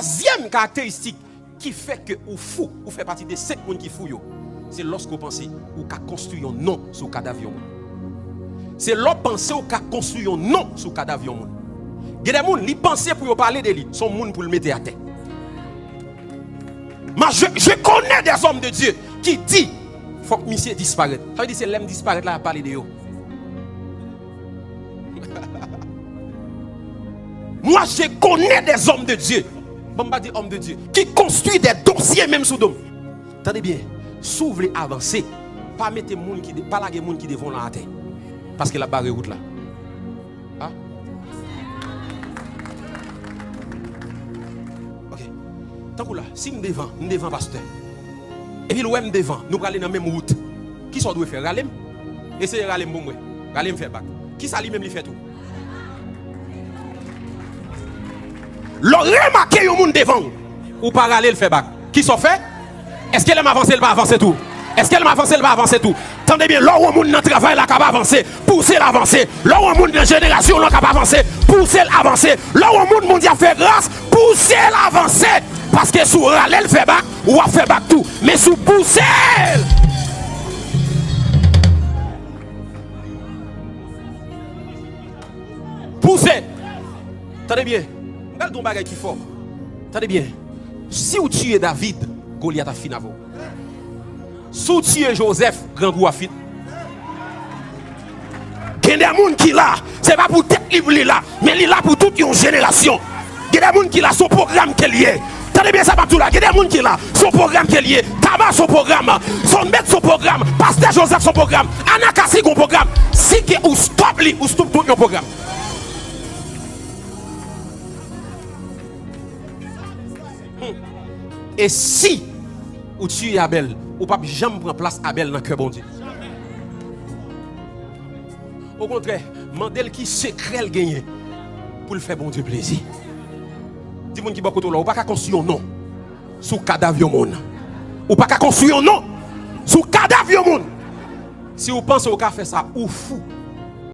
troisième caractéristique qui fait que vous fou, vous fait partie des 5 personnes qui fouillent, c'est lorsque vous pensez ou qu'a construit un nom sur le cadavre. C'est lorsque vous pensez ou qu'a construit un nom sur le cadavre. Il y a des gens qui pensent pour parler de lui, son monde pour le mettre à terre. Mais je connais des hommes de Dieu qui disent faut que monsieur disparaisse. Ça veut dire c'est l'homme disparaître là à parler de eux. Moi je connais des hommes de Dieu. Bon, pas des hommes de Dieu qui construisent des dossiers même sous dôme. Attendez bien, si vous voulez avancer, pas mettre les gens qui pas la gens qui devant la terre. Parce que la barre route là. Ah? OK. Tant que là, si nous devant pasteur. Et puis nous devant, nous allons dans la même route. Qui ça doit faire ralem? Essayez ralem bon moi. Ralem fait bac. Qui ça lui même lui fait tout? Le remarquer au monde devant ou parallèle fait bac. Qui ça fait? Est-ce qu'elle m'a avancé, elle va avancer tout? Est-ce qu'elle m'a avancé, elle va avancer tout? Tendez bien, là où le monde dans le travail, là, capable avancer, pousser l'avancer. Là où le monde dans la génération, là, capable avancer, pousser l'avancer. Là où le monde a fait grâce, pousser l'avancer. Parce que sous râler, fait bac, ou a fait bac tout. Mais sous pousser. Pousser. Tendez bien. Regardez ton bagage qui est fort. Tendez bien. Si vous tuez David, Goliath a fini avant. Si vous tuez Joseph, grand goût a fini. Il y a des gens qui là, ce n'est pas pour tête libre là, mais il est là pour toute une génération. Il y a des gens qui là, son programme qui est lié. Tenez bien ça, tout là. Il y a des gens qui là, son programme qui est lié. Tabac son programme, son maître son programme, Pasteur Joseph son programme, Anakasi son programme. Si vous stop lui, ou stop tout le programme. Et si vous tuez Abel, vous ne pouvez jamais prendre place Abel dans le cœur bon Dieu. Au contraire, mandel qui secret le gagner pour le faire bon Dieu plaisir. Dis-moi qui va côté là, ou pas qu'à construire un nom sous cadavre monde. Ou pas qu'à construire un nom sous cadavre monde. Si vous pensez au cas faire ça, ou fou.